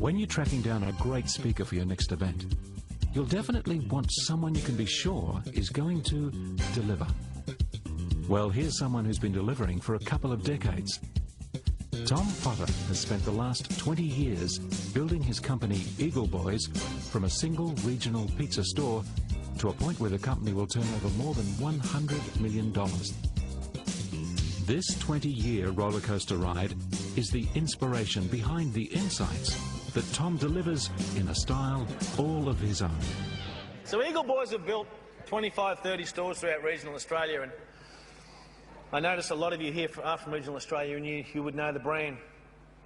When you're tracking down a great speaker for your next event, you'll definitely want someone you can be sure is going to deliver. Well, here's someone who's been delivering for a couple of decades. Tom Potter has spent the last 20 years building his company Eagle Boys from a single regional pizza store to a point where the company will turn over more than $100 million. This 20-year roller coaster ride is the inspiration behind the insights that Tom delivers in a style all of his own. So Eagle Boys have built 25, 30 stores throughout regional Australia, and I notice a lot of you here are from regional Australia, and you would know the brand.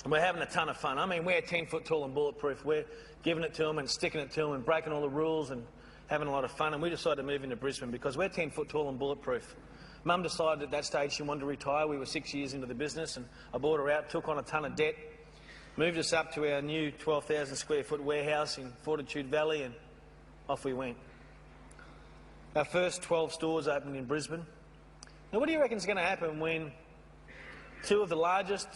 And we're having a ton of fun. I mean, we're 10 foot tall and bulletproof. We're giving it to them and sticking it to them and breaking all the rules and having a lot of fun. And we decided to move into Brisbane because we're 10 foot tall and bulletproof. Mum decided at that stage she wanted to retire. We were 6 years into the business, and I bought her out, took on a ton of debt, moved us up to our new 12,000 square foot warehouse in Fortitude Valley, and off we went. Our first 12 stores opened in Brisbane. Now, what do you reckon is going to happen when two of the largest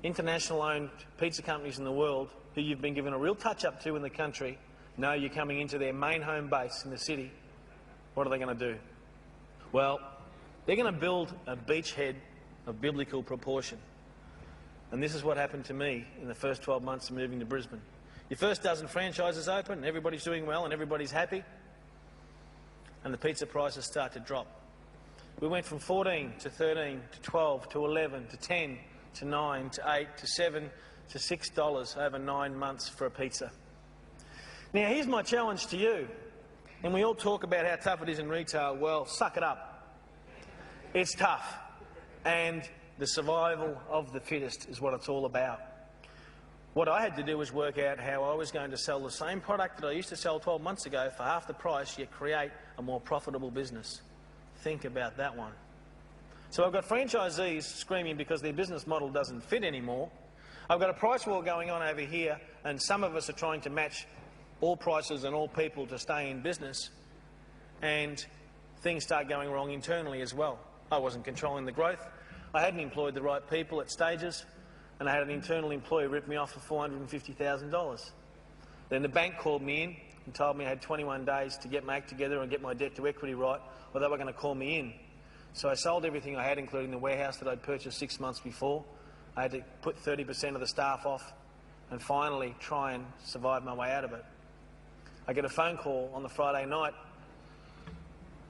international-owned pizza companies in the world, who you've been given a real touch-up to in the country, know you're coming into their main home base in the city? What are they going to do? Well, they're going to build a beachhead of biblical proportion. And this is what happened to me in the first 12 months of moving to Brisbane. Your first dozen franchises open, and everybody's doing well, and everybody's happy, and the pizza prices start to drop. We went from 14 to 13 to 12 to 11 to 10 to 9 to 8 to 7 to $6 over 9 months for a pizza. Now, here's my challenge to you. And we all talk about how tough it is in retail. Well, suck it up. It's tough. And the survival of the fittest is what it's all about. What I had to do was work out how I was going to sell the same product that I used to sell 12 months ago for half the price, yet create a more profitable business. Think about that one. So I've got franchisees screaming because their business model doesn't fit anymore. I've got a price war going on over here, and some of us are trying to match all prices and all people to stay in business, and things start going wrong internally as well. I wasn't controlling the growth. I hadn't employed the right people at stages, and I had an internal employee rip me off for $450,000. Then the bank called me in and told me I had 21 days to get my act together and get my debt to equity right, or they were going to call me in. So I sold everything I had, including the warehouse that I'd purchased 6 months before. I had to put 30% of the staff off and finally try and survive my way out of it. I get a phone call on the Friday night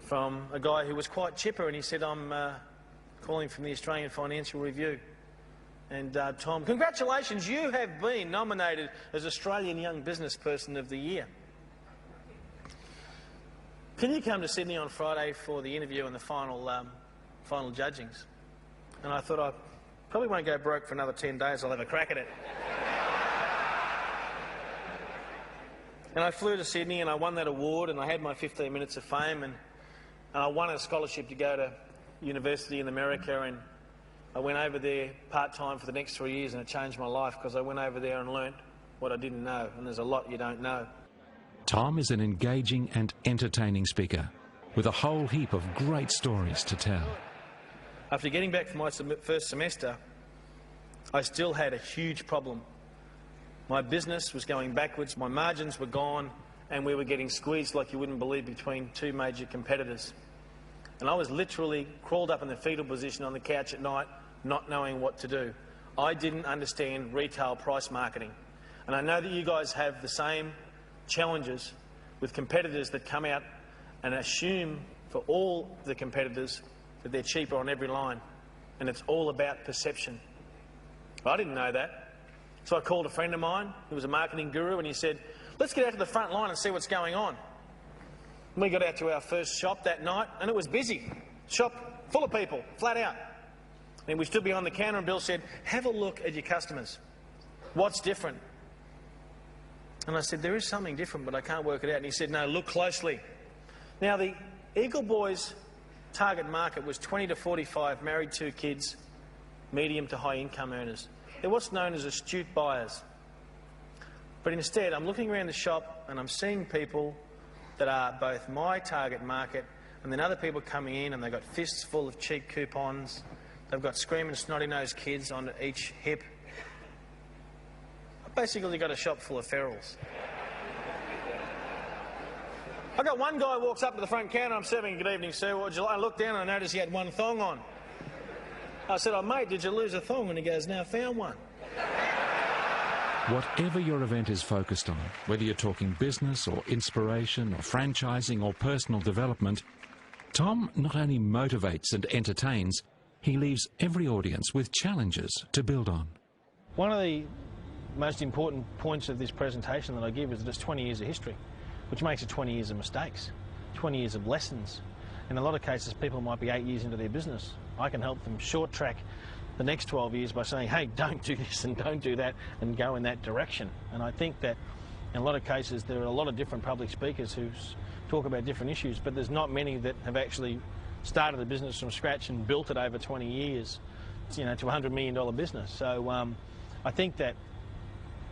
from a guy who was quite chipper, and he said, I'm calling from the Australian Financial Review. And Tom, congratulations, you have been nominated as Australian Young Business Person of the Year. Can you come to Sydney on Friday for the interview and the final judgings? And I thought, I probably won't go broke for another 10 days. I'll have a crack at it. And I flew to Sydney and I won that award, and I had my 15 minutes of fame, and I won a scholarship to go to university in America, and I went over there part-time for the next 3 years, and it changed my life because I went over there and learnt what I didn't know, and there's a lot you don't know. Tom is an engaging and entertaining speaker with a whole heap of great stories to tell. After getting back from my first semester, I still had a huge problem. My business was going backwards, my margins were gone, and we were getting squeezed like you wouldn't believe between two major competitors. And I was literally crawled up in the fetal position on the couch at night, not knowing what to do. I didn't understand retail price marketing. And I know that you guys have the same challenges with competitors that come out and assume for all the competitors that they're cheaper on every line. And it's all about perception. I didn't know that. So I called a friend of mine who was a marketing guru, and he said, let's get out to the front line and see what's going on. We got out to our first shop that night, and it was busy. Shop full of people, flat out. And we stood behind the counter, and Bill said, have a look at your customers. What's different? And I said, there is something different, but I can't work it out. And he said, no, look closely. Now, the Eagle Boys target market was 20 to 45, married, 2 kids, medium to high income earners. They're what's known as astute buyers. But instead, I'm looking around the shop and I'm seeing people that are both my target market and then other people coming in, and they've got fists full of cheap coupons. They've got screaming, snotty-nosed kids on each hip. Basically got a shop full of ferals. I got one guy walks up to the front counter, I'm serving, good evening sir, what would you like? I looked down and I noticed he had one thong on. I said, oh mate, did you lose a thong? And he goes, no, I found one. Whatever your event is focused on, whether you're talking business or inspiration or franchising or personal development, Tom not only motivates and entertains, he leaves every audience with challenges to build on. One of the most important points of this presentation that I give is that it's 20 years of history, which makes it 20 years of mistakes, 20 years of lessons. In a lot of cases, people might be 8 years into their business. I can help them short track the next 12 years by saying, hey, don't do this and don't do that and go in that direction. And I think that in a lot of cases there are a lot of different public speakers who talk about different issues, but there's not many that have actually started a business from scratch and built it over 20 years, you know, to a $100 million business. So I think that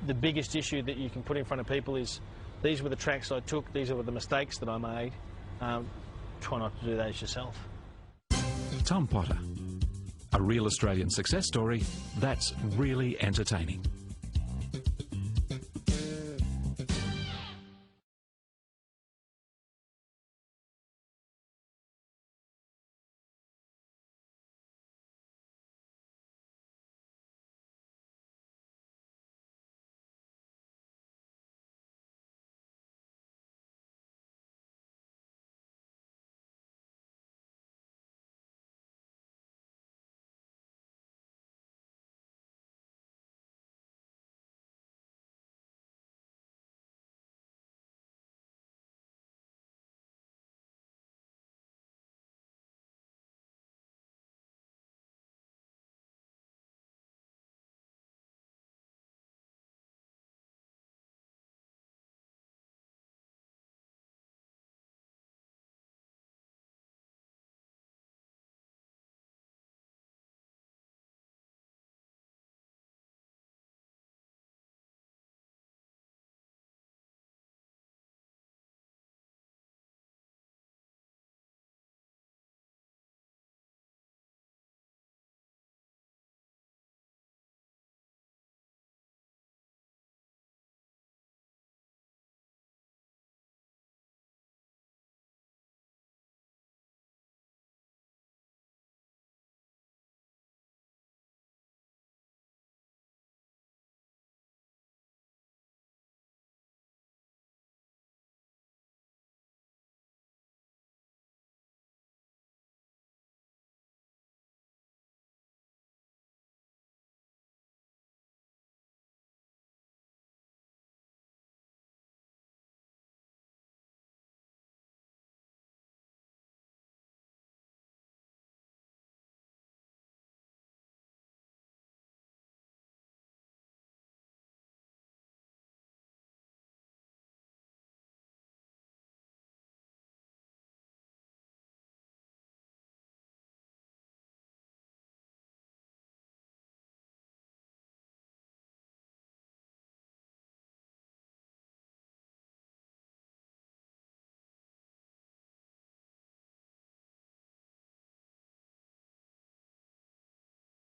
the biggest issue that you can put in front of people is, these were the tracks I took, these were the mistakes that I made. Try not to do those yourself. Tom Potter, a real Australian success story that's really entertaining.